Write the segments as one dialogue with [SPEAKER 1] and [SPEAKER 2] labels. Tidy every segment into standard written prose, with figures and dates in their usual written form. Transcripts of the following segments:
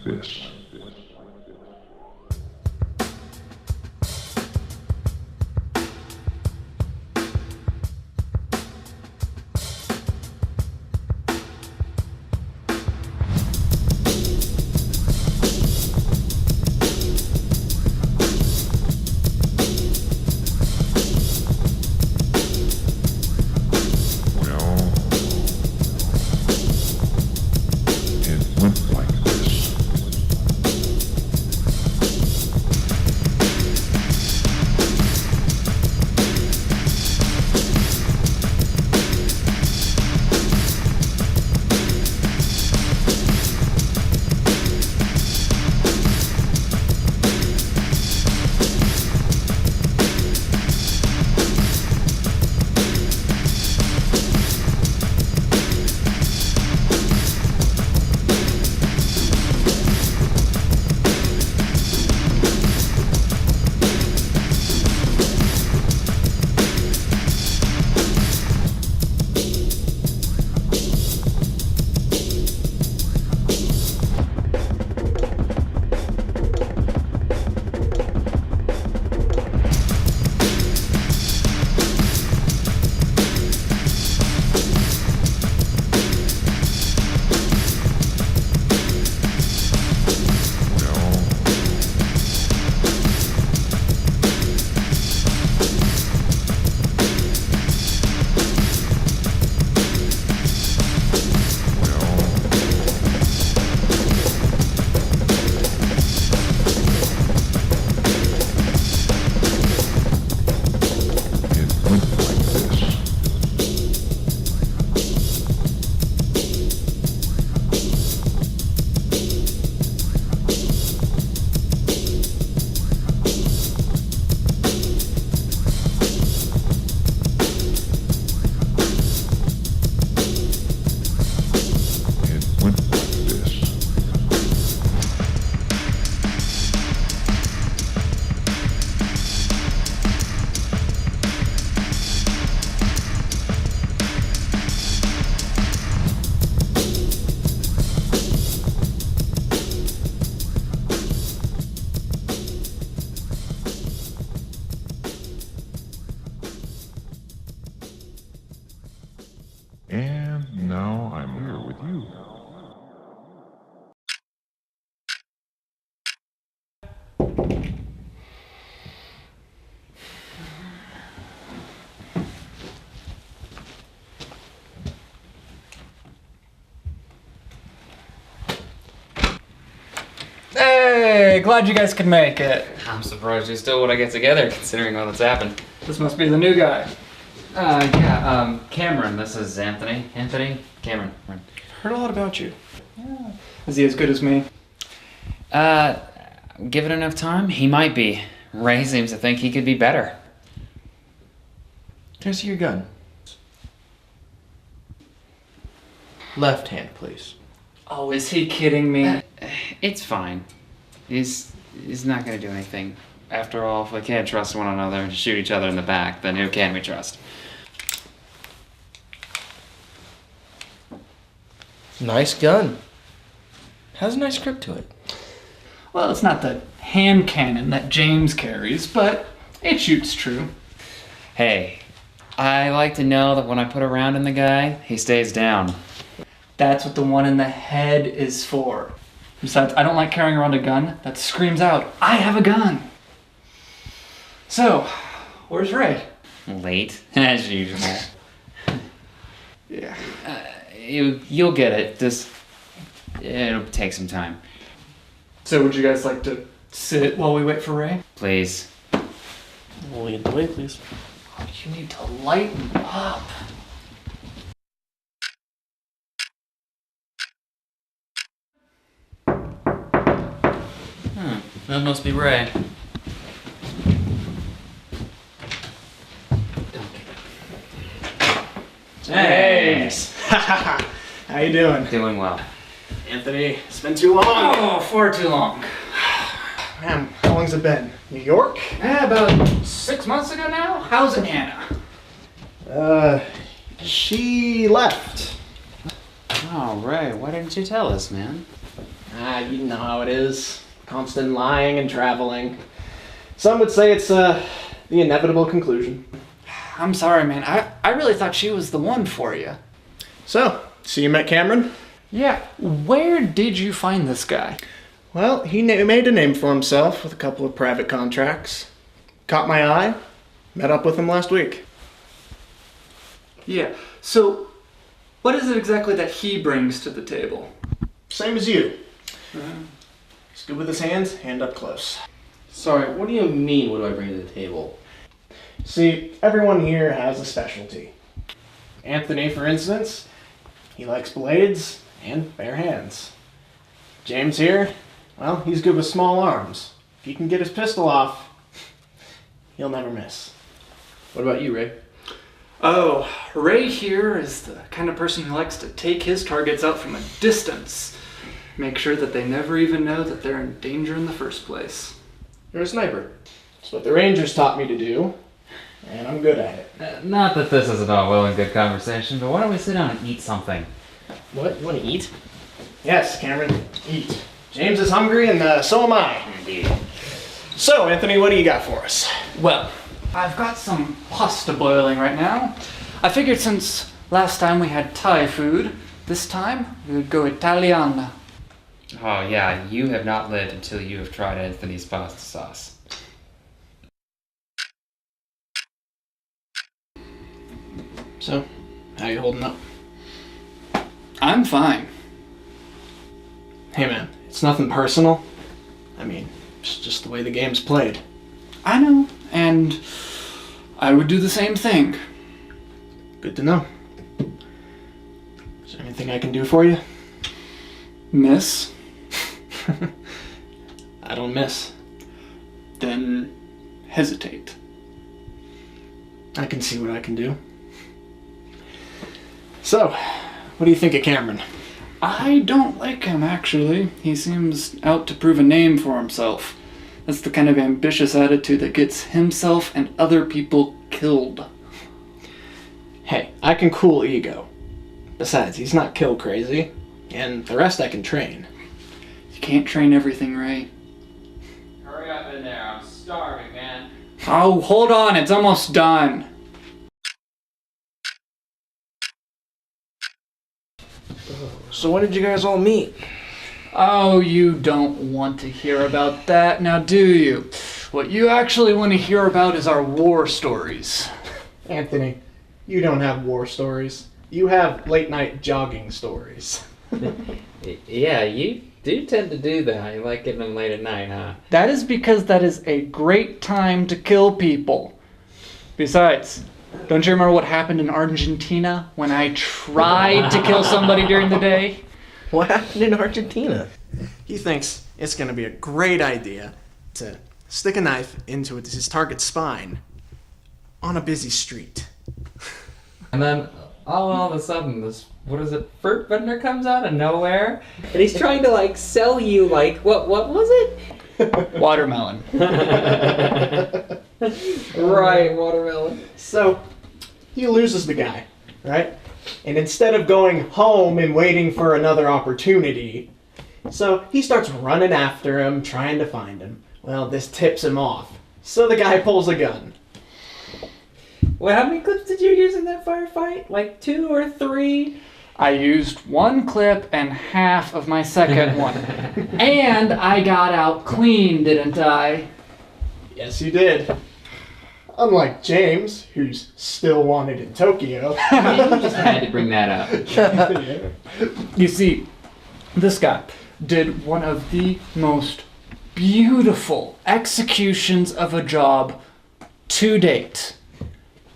[SPEAKER 1] this. And now I'm here with you.
[SPEAKER 2] Hey, glad you guys could make it.
[SPEAKER 3] I'm surprised you still want to get together, considering all that's happened.
[SPEAKER 2] This must be the new guy.
[SPEAKER 3] Cameron, this is Anthony. Cameron.
[SPEAKER 2] Heard a lot about you. Yeah. Is he as good as me?
[SPEAKER 3] Give it enough time, he might be. Ray seems to think he could be better.
[SPEAKER 4] Can I see your gun? Left hand, please.
[SPEAKER 2] Oh, is he kidding me?
[SPEAKER 3] It's fine. He's not gonna do anything. After all, if we can't trust one another and shoot each other in the back, then who can we trust?
[SPEAKER 4] Nice gun. Has a nice grip to it.
[SPEAKER 2] Well, it's not the hand cannon that James carries, but it shoots true.
[SPEAKER 3] Hey, I like to know that when I put a round in the guy, he stays down.
[SPEAKER 2] That's what the one in the head is for. Besides, I don't like carrying around a gun that screams out, "I have a gun!" So, where's Ray?
[SPEAKER 3] Late, as usual.
[SPEAKER 2] Yeah.
[SPEAKER 3] You'll get it. It'll take some time.
[SPEAKER 2] So would you guys like to sit while we wait for Ray?
[SPEAKER 3] Please.
[SPEAKER 4] We'll lead the way, please.
[SPEAKER 2] Oh, you need to lighten up.
[SPEAKER 3] That must be Ray.
[SPEAKER 2] James! How you doing?
[SPEAKER 3] Doing well.
[SPEAKER 4] Anthony, it's been too long.
[SPEAKER 2] Oh, far too long.
[SPEAKER 4] Man, how long's it been? New York?
[SPEAKER 2] About 6 months ago now. How's Anna?
[SPEAKER 4] She left.
[SPEAKER 3] Oh, Ray, why didn't you tell us, man?
[SPEAKER 5] You know how it is. Constant lying and traveling. Some would say it's the inevitable conclusion.
[SPEAKER 2] I'm sorry, man. I really thought she was the one for you.
[SPEAKER 5] So you met Cameron?
[SPEAKER 2] Yeah, where did you find this guy?
[SPEAKER 5] Well, he made a name for himself with a couple of private contracts. Caught my eye. Met up with him last week.
[SPEAKER 2] Yeah, so what is it exactly that he brings to the table?
[SPEAKER 5] Same as you. He's good with his hands, hand up close.
[SPEAKER 4] Sorry, what do you mean, what do I bring to the table?
[SPEAKER 5] See, everyone here has a specialty. Anthony, for instance, he likes blades and bare hands. James here, well, he's good with small arms. If he can get his pistol off, he'll never miss.
[SPEAKER 4] What about you, Ray?
[SPEAKER 2] Oh, Ray here is the kind of person who likes to take his targets out from a distance. Make sure that they never even know that they're in danger in the first place.
[SPEAKER 4] You're a sniper.
[SPEAKER 5] That's what the Rangers taught me to do, and I'm good at it.
[SPEAKER 3] Not that this isn't all well and good conversation, but why don't we sit down and eat something?
[SPEAKER 4] What? You want to eat?
[SPEAKER 5] Yes, Cameron, eat. James is hungry, and so am I.
[SPEAKER 3] Indeed.
[SPEAKER 5] So, Anthony, what do you got for us?
[SPEAKER 2] Well, I've got some pasta boiling right now. I figured since last time we had Thai food, this time we would go Italiana.
[SPEAKER 3] Oh yeah, you have not lived until you have tried Anthony's pasta sauce.
[SPEAKER 5] So, how you holding up?
[SPEAKER 2] I'm fine.
[SPEAKER 5] Hey man, it's nothing personal. I mean, it's just the way the game's played.
[SPEAKER 2] I know, and I would do the same thing.
[SPEAKER 5] Good to know. Is there anything I can do for you?
[SPEAKER 2] Miss?
[SPEAKER 5] I don't miss.
[SPEAKER 2] Then hesitate.
[SPEAKER 5] I can see what I can do. So, what do you think of Cameron?
[SPEAKER 2] I don't like him, actually. He seems out to prove a name for himself. That's the kind of ambitious attitude that gets himself and other people killed.
[SPEAKER 5] Hey, I can cool ego. Besides, he's not kill crazy, and the rest I can train.
[SPEAKER 2] You can't train everything, Ray.
[SPEAKER 3] Hurry up in there, I'm starving, man.
[SPEAKER 2] Oh, hold on, it's almost done.
[SPEAKER 4] So when did you guys all meet?
[SPEAKER 2] Oh, you don't want to hear about that, now do you? What you actually want to hear about is our war stories.
[SPEAKER 5] Anthony, you don't have war stories. You have late night jogging stories.
[SPEAKER 3] Yeah, you do tend to do that. You like getting them late at night, huh?
[SPEAKER 2] That is because that is a great time to kill people. Besides, don't you remember what happened in Argentina when I tried to kill somebody during the day?
[SPEAKER 4] What happened in Argentina?
[SPEAKER 5] He thinks it's going to be a great idea to stick a knife into his target's spine on a busy street.
[SPEAKER 3] And then all of a sudden, this, what is it, fruit vendor comes out of nowhere? And he's trying to, like, sell you, like, what was it?
[SPEAKER 2] Watermelon.
[SPEAKER 3] Right, watermelon.
[SPEAKER 5] So, he loses the guy, right? And instead of going home and waiting for another opportunity, so he starts running after him, trying to find him. Well, this tips him off. So the guy pulls a gun.
[SPEAKER 3] Well, how many clips did you use in that firefight? Like 2 or 3?
[SPEAKER 2] I used one clip and half of my second one. And I got out clean, didn't I?
[SPEAKER 5] Yes, you did. Unlike James, who's still wanted in Tokyo.
[SPEAKER 3] You just had to bring that up.
[SPEAKER 5] Yeah.
[SPEAKER 2] You see, this guy did one of the most beautiful executions of a job to date.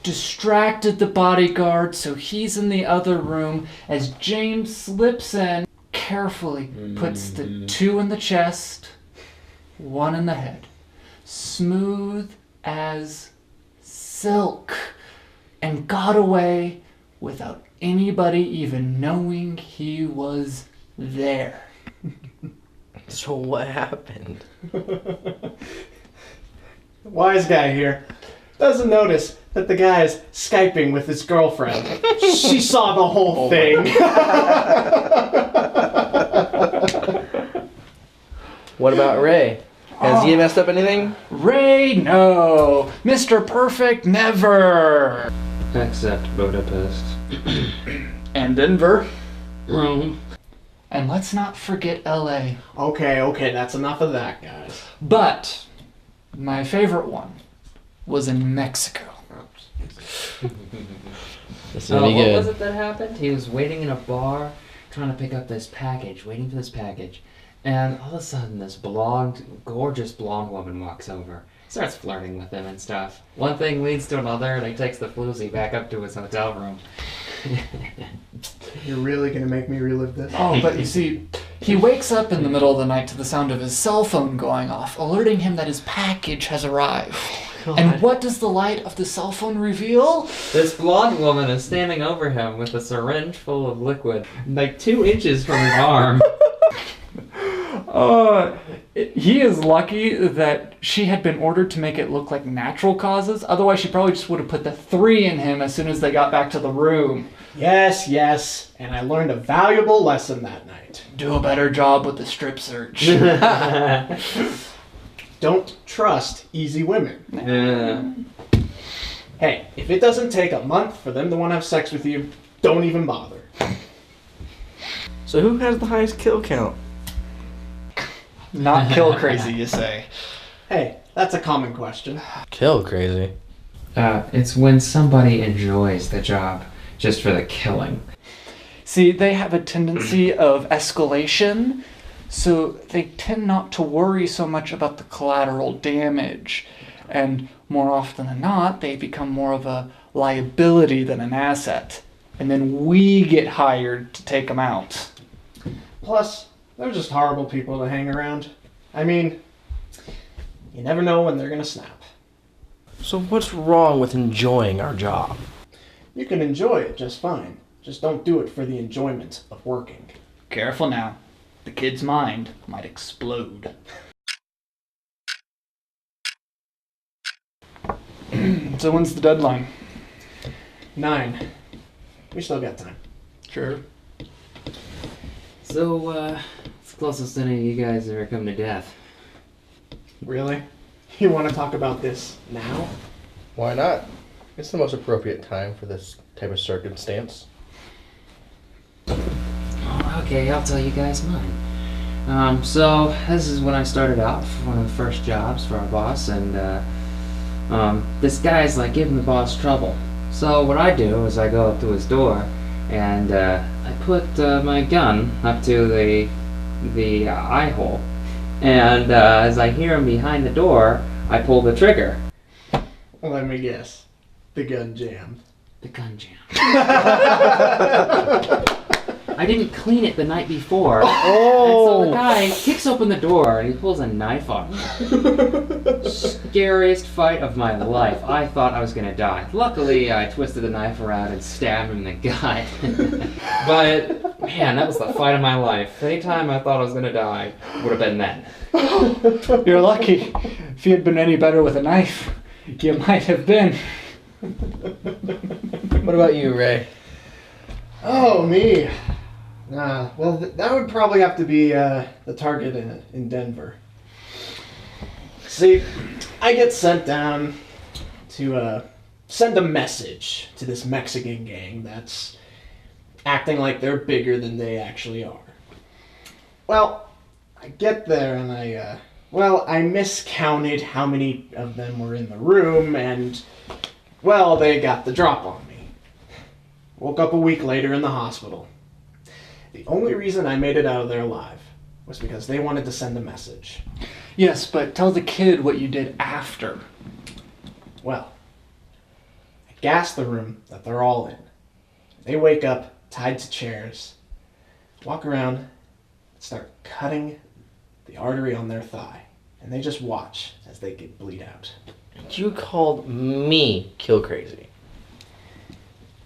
[SPEAKER 2] Distracted the bodyguard so he's in the other room as James slips in, carefully puts the 2 in the chest, 1 in the head. Smooth as silk, and got away without anybody even knowing he was there.
[SPEAKER 4] So what happened?
[SPEAKER 5] Wise guy here doesn't notice that the guy's Skyping with his girlfriend. She saw the whole thing.
[SPEAKER 4] What about Ray? Has he messed up anything?
[SPEAKER 2] Ray, no. Mr. Perfect, never.
[SPEAKER 3] Except Budapest.
[SPEAKER 2] And Denver.
[SPEAKER 3] Rome.
[SPEAKER 2] And let's not forget LA.
[SPEAKER 5] Okay, that's enough of that, guys.
[SPEAKER 2] But my favorite one was in Mexico.
[SPEAKER 4] This is gonna be
[SPEAKER 3] What
[SPEAKER 4] good.
[SPEAKER 3] was it that happened? He was waiting in a bar, trying to pick up this package, waiting for this package. And all of a sudden, this gorgeous blonde woman walks over, starts flirting with him and stuff. One thing leads to another, and he takes the floozy back up to his hotel room.
[SPEAKER 5] You're really gonna make me relive this?
[SPEAKER 2] Oh, but you see, he wakes up in the middle of the night to the sound of his cell phone going off, alerting him that his package has arrived. And what does the light of the cell phone reveal?
[SPEAKER 3] This blonde woman is standing over him with a syringe full of liquid, like 2 inches from his arm.
[SPEAKER 2] He is lucky that she had been ordered to make it look like natural causes. Otherwise, she probably just would have put the 3 in him as soon as they got back to the room.
[SPEAKER 5] Yes, and I learned a valuable lesson that night.
[SPEAKER 2] Do a better job with the strip search.
[SPEAKER 5] Don't trust easy women.
[SPEAKER 3] Yeah.
[SPEAKER 5] Hey, if it doesn't take a month for them to want to have sex with you, don't even bother.
[SPEAKER 4] So who has the highest kill count?
[SPEAKER 2] Not kill crazy, you say.
[SPEAKER 5] Hey, that's a common question.
[SPEAKER 4] Kill crazy.
[SPEAKER 3] It's when somebody enjoys the job just for the killing.
[SPEAKER 2] See, they have a tendency of escalation, so they tend not to worry so much about the collateral damage. And more often than not, they become more of a liability than an asset. And then we get hired to take them out.
[SPEAKER 5] Plus, they're just horrible people to hang around. I mean, you never know when they're gonna snap.
[SPEAKER 4] So what's wrong with enjoying our job?
[SPEAKER 5] You can enjoy it just fine. Just don't do it for the enjoyment of working.
[SPEAKER 2] Careful now. The kid's mind might explode. So when's the deadline?
[SPEAKER 5] 9. We still got time.
[SPEAKER 2] Sure.
[SPEAKER 3] So, it's the closest any of you guys ever come to death.
[SPEAKER 5] Really? You want to talk about this now?
[SPEAKER 4] Why not? It's the most appropriate time for this type of circumstance.
[SPEAKER 3] Oh, okay, I'll tell you guys mine. So this is when I started out, one of the first jobs for our boss, and this guy's like giving the boss trouble. So what I do is I go up to his door, and I put my gun up to the eye hole, and as I hear him behind the door, I pull the trigger.
[SPEAKER 5] Let me guess. The gun jammed.
[SPEAKER 3] The gun jam. I didn't clean it the night before. And so the guy kicks open the door and he pulls a knife on me. Scariest fight of my life. I thought I was gonna die. Luckily, I twisted the knife around and stabbed him in the gut. But, man, that was the fight of my life. Anytime I thought I was gonna die, would have been then.
[SPEAKER 2] You're lucky. If you had been any better with a knife, you might have been.
[SPEAKER 4] What about you, Ray?
[SPEAKER 5] Oh, me. Well, that would probably have to be the target in Denver. See, I get sent down to send a message to this Mexican gang that's acting like they're bigger than they actually are. Well, I get there and I miscounted how many of them were in the room, and, well, they got the drop on me. Woke up a week later in the hospital. The only reason I made it out of there alive was because they wanted to send a message.
[SPEAKER 2] Yes, but tell the kid what you did after.
[SPEAKER 5] Well, I gassed the room that they're all in. They wake up, tied to chairs, walk around, and start cutting the artery on their thigh. And they just watch as they get bleed out.
[SPEAKER 4] You called me kill crazy.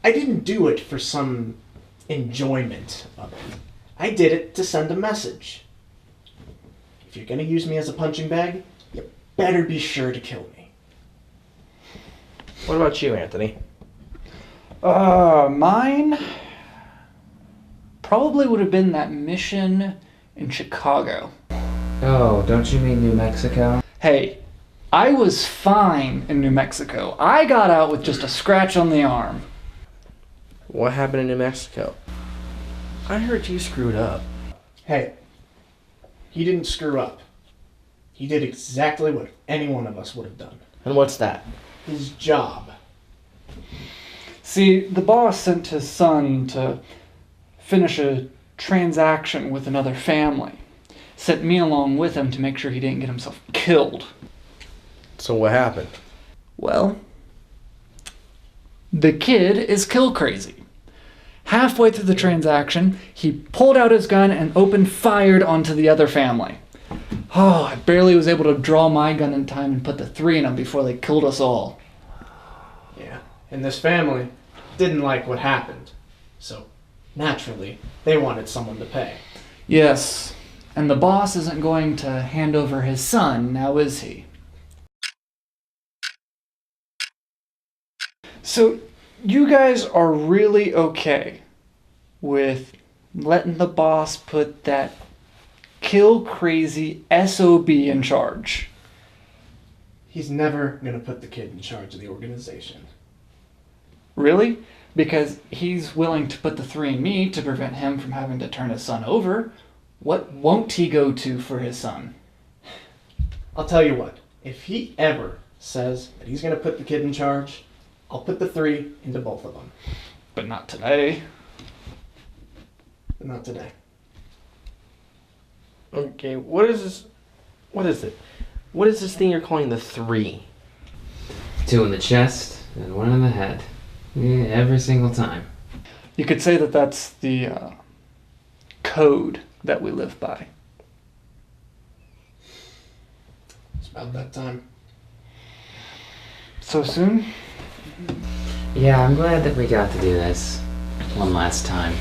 [SPEAKER 5] I didn't do it for some enjoyment of it. I did it to send a message. If you're gonna use me as a punching bag, you better be sure to kill me.
[SPEAKER 4] What about you, Anthony?
[SPEAKER 2] Mine probably would have been that mission in Chicago.
[SPEAKER 3] Oh, don't you mean New Mexico?
[SPEAKER 2] Hey, I was fine in New Mexico. I got out with just a scratch on the arm.
[SPEAKER 4] What happened in New Mexico? I heard you screwed up.
[SPEAKER 5] Hey, he didn't screw up. He did exactly what any one of us would have done.
[SPEAKER 4] And what's that?
[SPEAKER 5] His job.
[SPEAKER 2] See, the boss sent his son to finish a transaction with another family. Sent me along with him to make sure he didn't get himself killed.
[SPEAKER 4] So what happened?
[SPEAKER 2] Well, the kid is kill crazy. Halfway through the transaction, he pulled out his gun and opened fired onto the other family. Oh, I barely was able to draw my gun in time and put the 3 in them before they killed us all.
[SPEAKER 5] Yeah, and this family didn't like what happened. So, naturally, they wanted someone to pay.
[SPEAKER 2] Yes, and the boss isn't going to hand over his son, now is he? So, you guys are really okay with letting the boss put that kill crazy SOB in charge?
[SPEAKER 5] He's never gonna put the kid in charge of the organization.
[SPEAKER 2] Really? Because he's willing to put the 3 in me to prevent him from having to turn his son over. What won't he go to for his son?
[SPEAKER 5] I'll tell you what, if he ever says that he's gonna put the kid in charge, I'll put the 3 into both of them.
[SPEAKER 2] But not today.
[SPEAKER 5] But not today.
[SPEAKER 4] Okay, what is this? What is it? What is this thing you're calling the 3?
[SPEAKER 3] 2 in the chest and 1 in the head. Yeah, every single time.
[SPEAKER 2] You could say that that's the code that we live by.
[SPEAKER 5] It's about that time.
[SPEAKER 2] So soon?
[SPEAKER 3] Yeah, I'm glad that we got to do this one last time.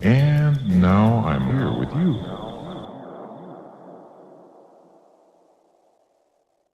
[SPEAKER 1] And now I'm here with you.